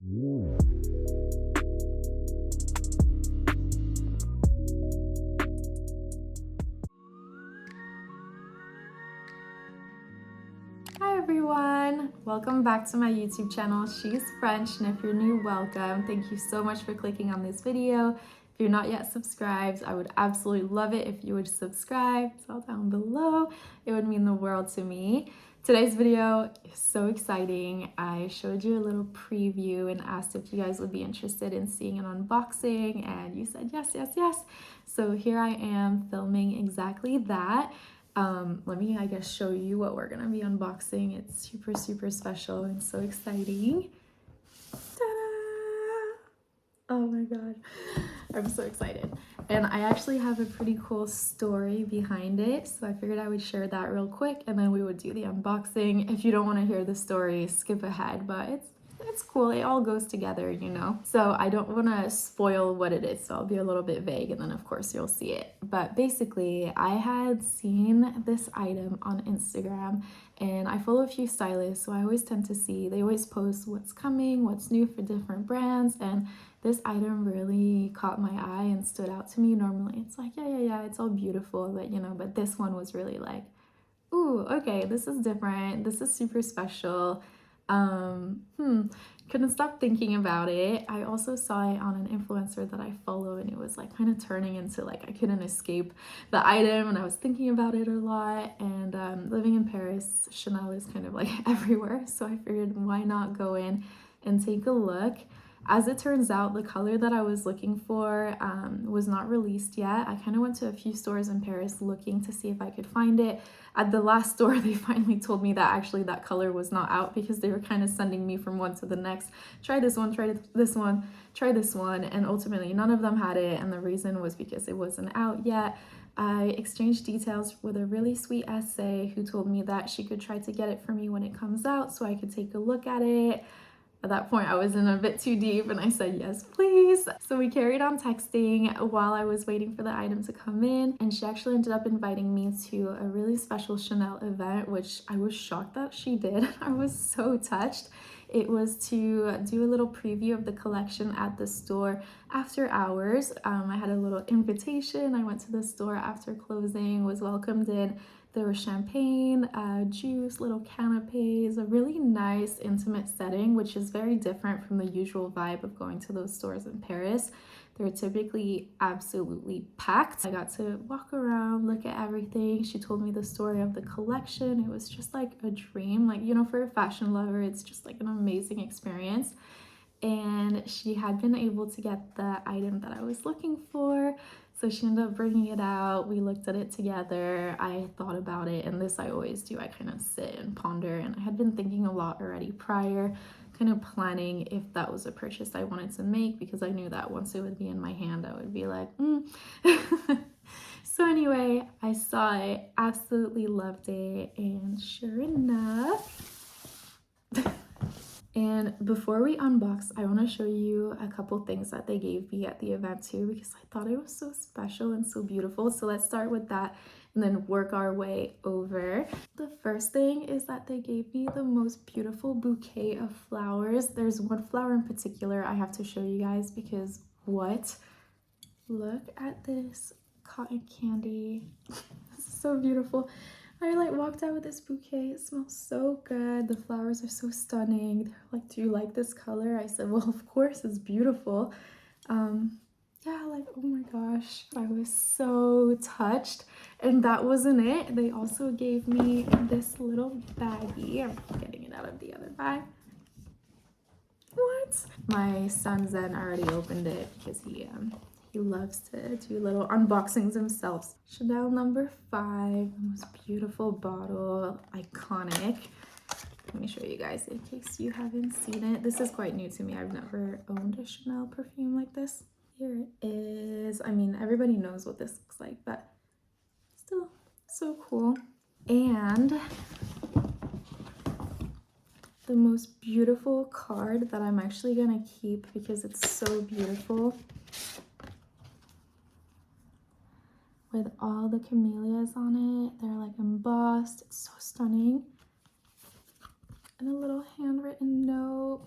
Hi everyone! Welcome back to my YouTube channel, She's French, and if you're new, welcome. Thank you so much for clicking on this video. If you're not yet subscribed, I would absolutely love it if you would subscribe. It's all down below. It would mean the world to me. Today's video is so exciting. I showed you a little preview and asked if you guys would be interested in seeing an unboxing, and you said yes, yes, yes. So here I am filming exactly that. Let me, I guess, show you what we're gonna be unboxing. It's super, super special and so exciting. Ta-da! Oh my god, I'm so excited. And I actually have a pretty cool story behind it, so I figured I would share that real quick and then we would do the unboxing. If you don't want to hear the story, skip ahead, but it's cool. It all goes together, you know? So I don't want to spoil what it is, so I'll be a little bit vague and then of course you'll see it. But basically, I had seen this item on Instagram and I follow a few stylists, so I always tend to see, they always post what's coming, what's new for different brands, and this item really caught my eye and stood out to me. Normally it's like, yeah, it's all beautiful, but you know, but this one was really like, ooh, okay, this is different. This is super special. Couldn't stop thinking about it. I also saw it on an influencer that I follow and it was like kind of turning into like I couldn't escape the item and I was thinking about it a lot. And living in Paris, Chanel is kind of like everywhere, so I figured why not go in and take a look. As it turns out, the color that I was looking for was not released yet. I kind of went to a few stores in Paris looking to see if I could find it. At the last store, they finally told me that actually that color was not out because they were kind of sending me from one to the next. Try this one, try this one, try this one, and ultimately none of them had it, and the reason was because it wasn't out yet. I exchanged details with a really sweet essay who told me that she could try to get it for me when it comes out so I could take a look at it. At that point, I was in a bit too deep and I said, yes, please. So we carried on texting while I was waiting for the item to come in. And she actually ended up inviting me to a really special Chanel event, which I was shocked that she did. I was so touched. It was to do a little preview of the collection at the store after hours. I had a little invitation. I went to the store after closing, was welcomed in. There was champagne, juice, little canapes, a really nice intimate setting, which is very different from the usual vibe of going to those stores in Paris. They're typically absolutely packed. I got to walk around, look at everything. She told me the story of the collection. It was just like a dream. Like, you know, for a fashion lover, it's just like an amazing experience. And she had been able to get the item that I was looking for. So she ended up bringing it out. We looked at it together. I thought about it, and this I always do. I kind of sit and ponder, and I had been thinking a lot already prior, kind of planning if that was a purchase I wanted to make, because I knew that once it would be in my hand, I would be like, So anyway, I saw it, absolutely loved it, and sure enough, and before we unbox, I want to show you a couple things that they gave me at the event too, because I thought it was so special and so beautiful. So let's start with that and then work our way over. The first thing is that they gave me the most beautiful bouquet of flowers. There's one flower in particular I have to show you guys because what? Look at this cotton candy. This is so beautiful. I like walked out with this bouquet. It smells so good. The flowers are so stunning. They're like, do you like this color? I said, well, of course, it's beautiful. Yeah, like, oh my gosh, I was so touched. And that wasn't it. They also gave me this little baggie. I'm getting it out of the other bag. What? My son Zen already opened it because he loves to do little unboxings himself. Chanel number 5, most beautiful bottle, iconic. Let me show you guys in case you haven't seen it. This is quite new to me. I've never owned a Chanel perfume like this. Here it is. I mean, everybody knows what this looks like, but still so cool. And the most beautiful card that I'm actually gonna keep because it's so beautiful, with all the camellias on it. They're like embossed. It's so stunning. And a little handwritten note.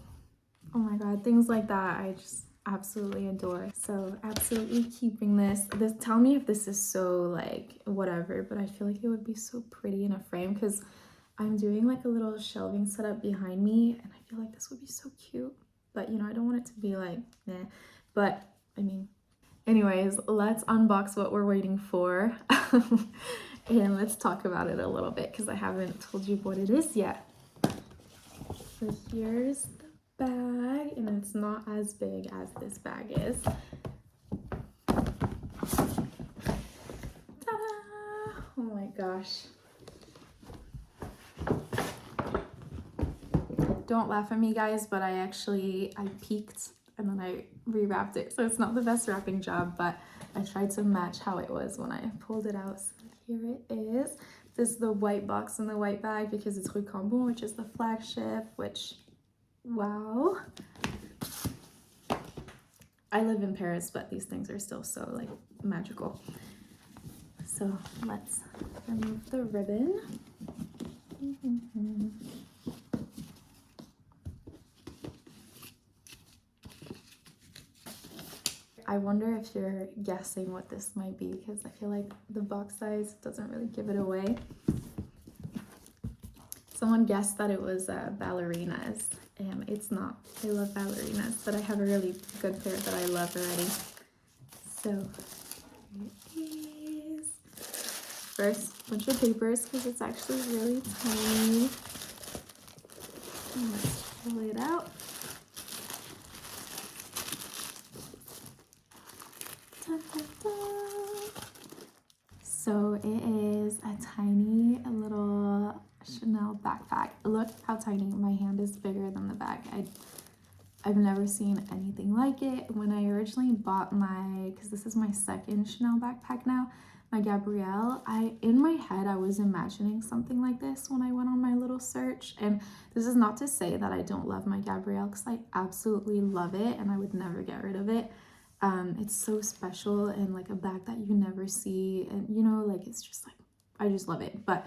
Oh my god, things like that I just absolutely adore. So absolutely keeping this. Tell me if this is so like whatever, but I feel like it would be so pretty in a frame because I'm doing like a little shelving setup behind me and I feel like this would be so cute. But you know, I don't want it to be like meh. But I mean, anyways, let's unbox what we're waiting for. And let's talk about it a little bit because I haven't told you what it is yet. So here's the bag, and it's not as big as this bag is. Ta-da! Oh my gosh. Don't laugh at me, guys, but I peeked and then I rewrapped it. So it's not the best wrapping job, but I tried to match how it was when I pulled it out. So here it is. This is the white box and the white bag because it's Rue Cambon, which is the flagship, which, wow. I live in Paris, but these things are still so like magical. So let's remove the ribbon. I wonder if you're guessing what this might be because I feel like the box size doesn't really give it away. Someone guessed that it was ballerinas, and it's not. I love ballerinas, but I have a really good pair that I love already. So here it is. First, bunch of papers because it's actually really tiny. And let's pull it out. Da, da, da. So it is a tiny little Chanel backpack. Look how tiny. My hand is bigger than the bag. I've never seen anything like it. When I originally bought because this is my second Chanel backpack now, my Gabrielle, in my head I was imagining something like this when I went on my little search. And this is not to say that I don't love my Gabrielle because I absolutely love it and I would never get rid of it. It's so special and like a bag that you never see, and you know, like it's just like I just love it. But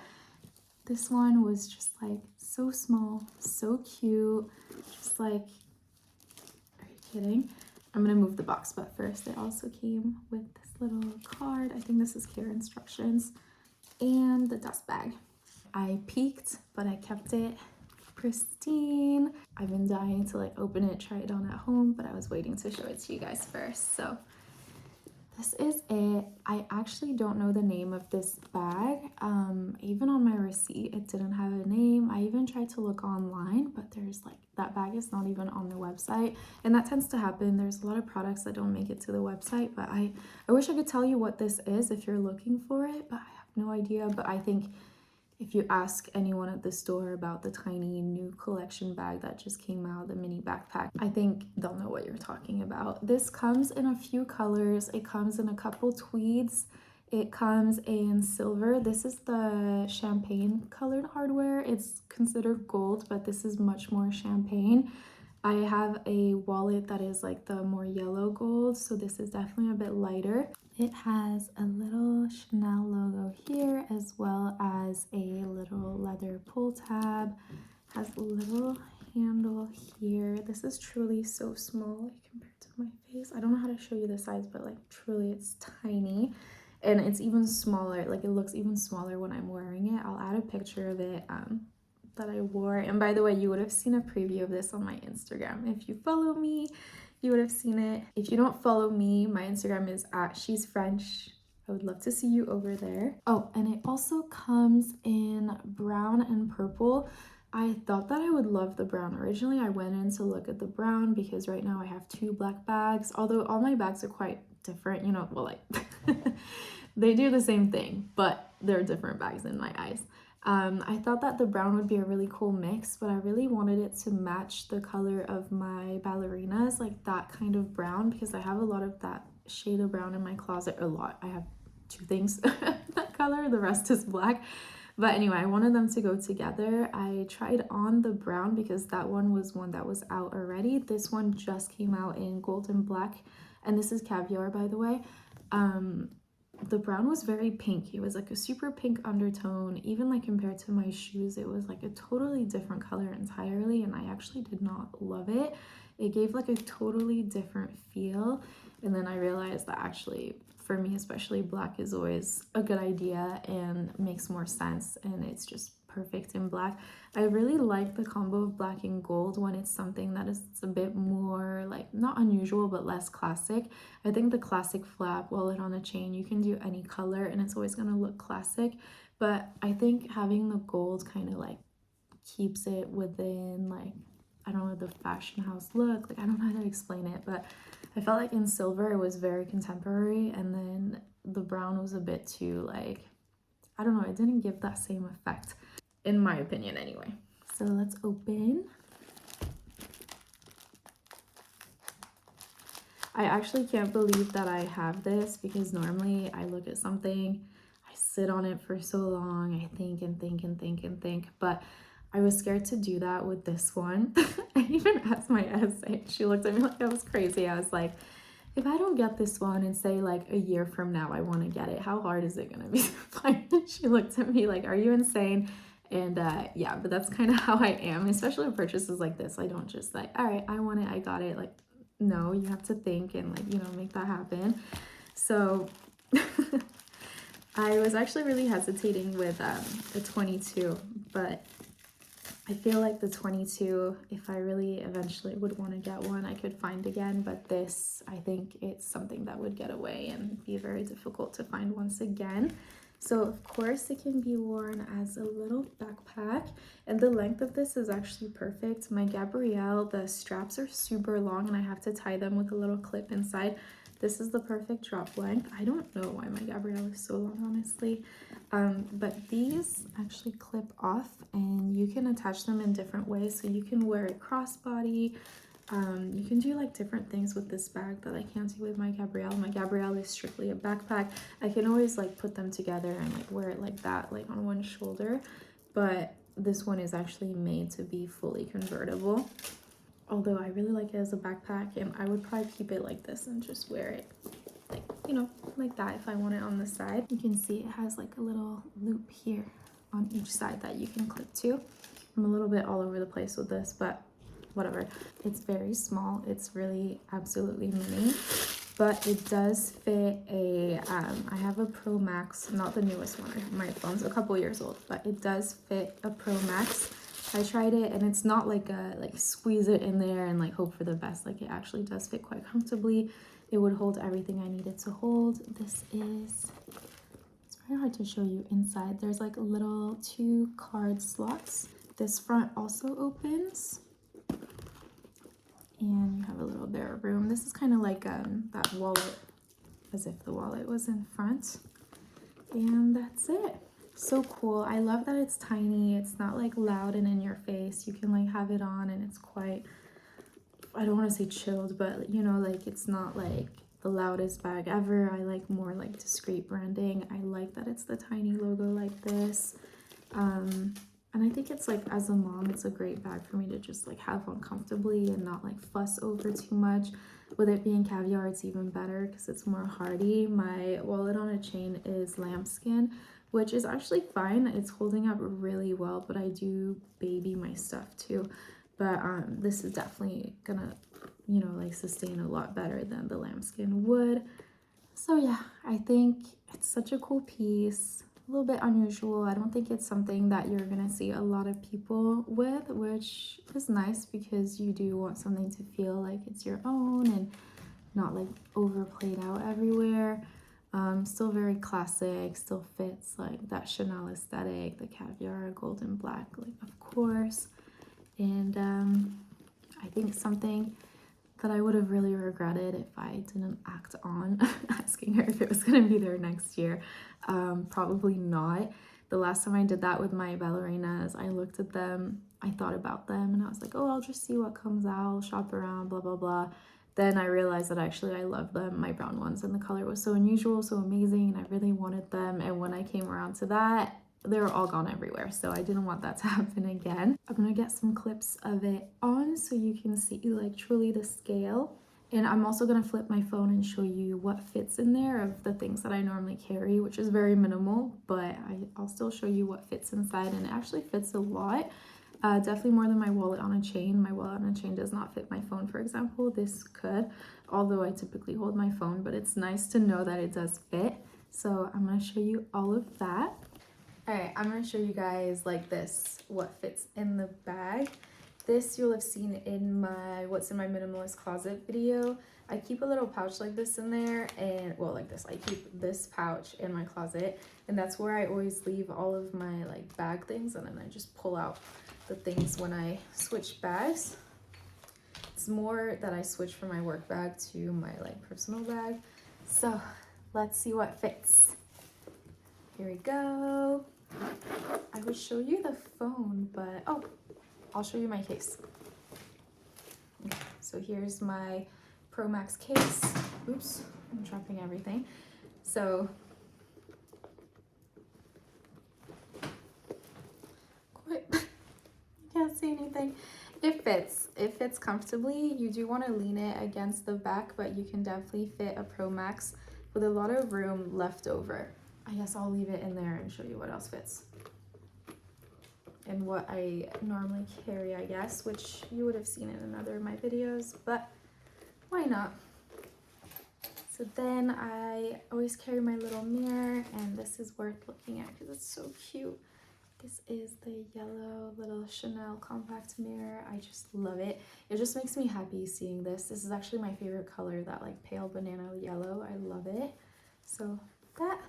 this one was just like so small, so cute, just like, are you kidding? I'm gonna move the box, but first it also came with this little card. I think this is care instructions and the dust bag. I peeked, but I kept it pristine. I've been dying to like open it, try it on at home, but I was waiting to show it to you guys first. So this is it. I actually don't know the name of this bag. Even on my receipt, it didn't have a name. I even tried to look online, but there's like, that bag is not even on the website. And that tends to happen. There's a lot of products that don't make it to the website, but I wish I could tell you what this is if you're looking for it, but I have no idea. But I think if you ask anyone at the store about the tiny new collection bag that just came out, the mini backpack, I think they'll know what you're talking about. This comes in a few colors. It comes in a couple tweeds. It comes in silver. This is the champagne colored hardware. It's considered gold, but this is much more champagne. I have a wallet that is like the more yellow gold, so this is definitely a bit lighter. It has a little Chanel logo here, as well as a little leather pull tab. Has a little handle here. This is truly so small compared to my face. I don't know how to show you the size, but like truly it's tiny. And it's even smaller, like it looks even smaller when I'm wearing it. I'll add a picture of it that I wore. And by the way, you would have seen a preview of this on my Instagram. If you follow me, you would have seen it. If you don't follow me, my Instagram is @shesfrench. I would love to see you over there. Oh, and it also comes in brown and purple. I thought that I would love the brown. Originally, I went in to look at the brown because right now I have 2 black bags, although all my bags are quite different, you know, well, like they do the same thing, but they're different bags in my eyes. I thought that the brown would be a really cool mix, but I really wanted it to match the color of my ballerinas, like that kind of brown, because I have a lot of that shade of brown in my closet. A lot. I have 2 things that color, the rest is black. But anyway, I wanted them to go together. I tried on the brown because that one was out already. This one just came out in gold and black, and this is caviar, by the way. The brown was very pink. It was like a super pink undertone. Even like compared to my shoes, it was like a totally different color entirely, and I actually did not love it. it gave like a totally different feel. And then I realized that actually for me especially, black is always a good idea and makes more sense, and it's just perfect in black. I really like the combo of black and gold when it's something that is a bit more like not unusual but less classic. I think the classic flap wallet on a chain, you can do any color and it's always going to look classic, but I think having the gold kind of like keeps it within like, I don't know, the fashion house look. Like I don't know how to explain it, but I felt like in silver it was very contemporary, and then the brown was a bit too like, I don't know, it didn't give that same effect in my opinion anyway. So let's open. I actually can't believe that I have this, because normally I look at something, I sit on it for so long, I think and think and think and think, but I was scared to do that with this one. I even asked my essay, she looked at me like I was crazy. I was like, if I don't get this one and say like a year from now I want to get it, how hard is it gonna be to find it? She looked at me like, are you insane? And yeah, but that's kind of how I am, especially with purchases like this. I don't just like, all right, I want it, I got it. Like, no, you have to think and like, you know, make that happen. So I was actually really hesitating with the 22, but I feel like the 22, if I really eventually would want to get one, I could find again. But this, I think it's something that would get away and be very difficult to find once again. So of course it can be worn as a little backpack, and the length of this is actually perfect. My Gabrielle, the straps are super long and I have to tie them with a little clip inside. This is the perfect drop length. I don't know why my Gabrielle is so long, honestly. But these actually clip off and you can attach them in different ways. So you can wear it crossbody. You can do like different things with this bag that I can't do with my Gabrielle. My Gabrielle is strictly a backpack. I can always like put them together and like wear it like that, like on one shoulder. But this one is actually made to be fully convertible. Although I really like it as a backpack, and I would probably keep it like this and just wear it like, you know, like that if I want it on the side. You can see it has like a little loop here on each side that you can clip to. I'm a little bit all over the place with this, but whatever. It's very small. It's really absolutely mini, but it does fit a, I have a Pro Max, not the newest one. My phone's a couple years old, but it does fit a Pro Max. I tried it and it's not like a like squeeze it in there and like hope for the best. Like it actually does fit quite comfortably. It would hold everything I needed to hold. This is, it's very hard to show you inside. There's like little 2 card slots. This front also opens and you have a little bit of room. This is kind of like that wallet, as if the wallet was in front. And that's it. So cool. I love that it's tiny. It's not like loud and in your face. You can like have it on and it's quite, I don't want to say chilled, but you know, like it's not like the loudest bag ever. I like more like discreet branding. I like that it's the tiny logo like this. And I think it's like, as a mom, it's a great bag for me to just like have on comfortably and not like fuss over too much. With it being caviar, it's even better because it's more hardy. My wallet on a chain is lambskin, which is actually fine. It's holding up really well, but I do baby my stuff too. But this is definitely gonna, you know, like sustain a lot better than the lambskin would. So yeah, I think it's such a cool piece. A little bit unusual. I don't think it's something that you're gonna see a lot of people with, which is nice because you do want something to feel like it's your own and not like overplayed out everywhere. Still very classic, still fits like that Chanel aesthetic, the caviar, gold and black, like of course. And I think something that I would have really regretted if I didn't act on asking her if it was going to be there next year. Probably not. The last time I did that with my ballerinas, I looked at them, I thought about them, and I was like, oh, I'll just see what comes out, shop around, blah, blah, blah. Then I realized that actually I love them, my brown ones, and the color was so unusual, so amazing, and I really wanted them. And when I came around to that, they were all gone everywhere, so I didn't want that to happen again. I'm gonna get some clips of it on so you can see like truly the scale. And I'm also gonna flip my phone and show you what fits in there of the things that I normally carry, which is very minimal, but I'll still show you what fits inside, and it actually fits a lot. Definitely more than my wallet on a chain. My wallet on a chain does not fit my phone, for example. This could, although I typically hold my phone, but it's nice to know that it does fit. So I'm going to show you all of that. All right, I'm going to show you guys like this, what fits in the bag. This you'll have seen in my what's in my minimalist closet video. I keep a little pouch like this in there, and well, like this. I keep this pouch in my closet, and that's where I always leave all of my like bag things, and then I just pull out the things when I switch bags. It's more that I switch from my work bag to my like personal bag. So let's see what fits. Here we go. I would show you the phone, but oh, I'll show you my case. Okay, so here's my Pro Max case. Oops, I'm dropping everything. So you can't see anything. It fits comfortably. You do want to lean it against the back, but you can definitely fit a Pro Max with a lot of room left over. I guess I'll leave it in there and show you what else fits and what I normally carry, I guess, which you would have seen in another of my videos, but why not? So then I always carry my little mirror, and this is worth looking at because it's so cute. This is the yellow little Chanel compact mirror. I just love it. It just makes me happy seeing this. This is actually my favorite color, that like pale banana yellow. I love it. So that.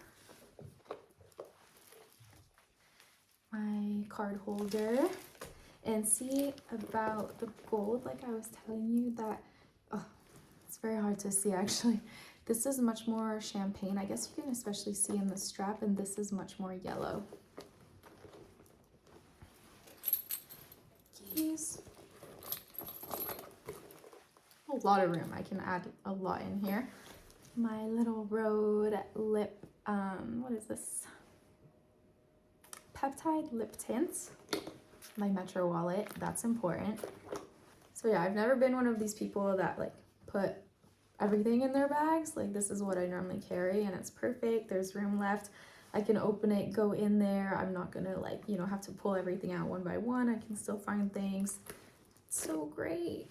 My card holder, and see about the gold, like I was telling you, that it's very hard to see actually. This is much more champagne. I guess you can especially see in the strap, and this is much more yellow. Keys. A lot of room. I can add a lot in here. My little Rode lip, what is this? Peptide lip tint. My Metro wallet, that's important. So yeah, I've never been one of these people that like put everything in their bags. Like this is what I normally carry, and it's perfect. There's room left. I can open it, go in there. I'm not gonna like, you know, have to pull everything out one by one. I can still find things. It's so great.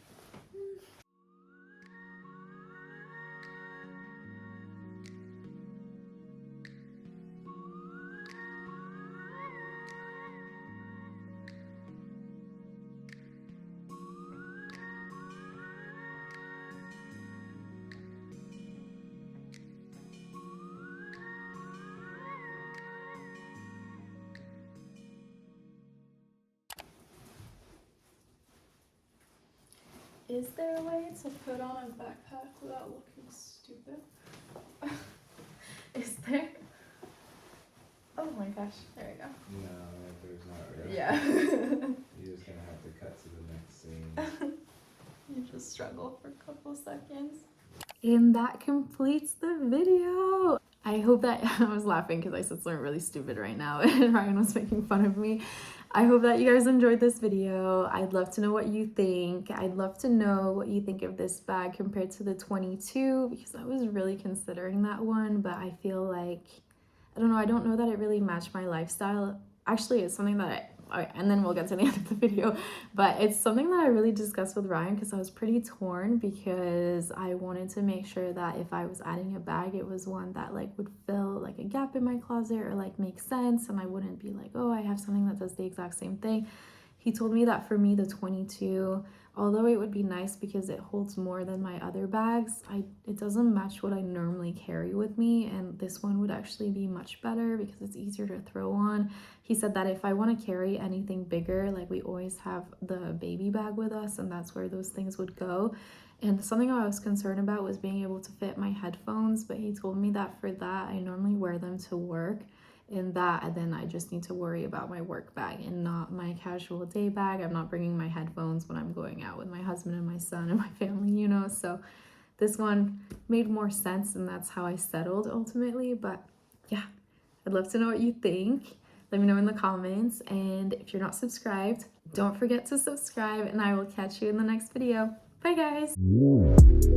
Is there a way to put on a backpack without looking stupid? Is there? Oh my gosh, there we go. No, there's not really. Yeah. You're just gonna have to cut to the next scene. You just struggle for a couple seconds. And that completes the video. I hope that I was laughing because I said something really stupid right now and Ryan was making fun of me. I hope that you guys enjoyed this video. I'd love to know what you think. I'd love to know what you think of this bag compared to the 22, because I was really considering that one, but I feel like, I don't know, I don't know that it really matched my lifestyle. Actually, it's something that and then we'll get to the end of the video, but it's something that I really discussed with Ryan because I was pretty torn, because I wanted to make sure that if I was adding a bag, it was one that like would fill like a gap in my closet or like make sense, and I wouldn't be like, oh, I have something that does the exact same thing. He told me that for me, the 22, although it would be nice because it holds more than my other bags, it doesn't match what I normally carry with me, and this one would actually be much better because it's easier to throw on. He said that if I want to carry anything bigger, like we always have the baby bag with us, and that's where those things would go. And something I was concerned about was being able to fit my headphones, but he told me that for that, I normally wear them to work, and then I just need to worry about my work bag and not my casual day bag. I'm not bringing my headphones when I'm going out with my husband and my son and my family, you know, so this one made more sense, and that's how I settled ultimately. But yeah, I'd love to know what you think. Let me know in the comments, and if you're not subscribed, don't forget to subscribe, and I will catch you in the next video. Bye guys.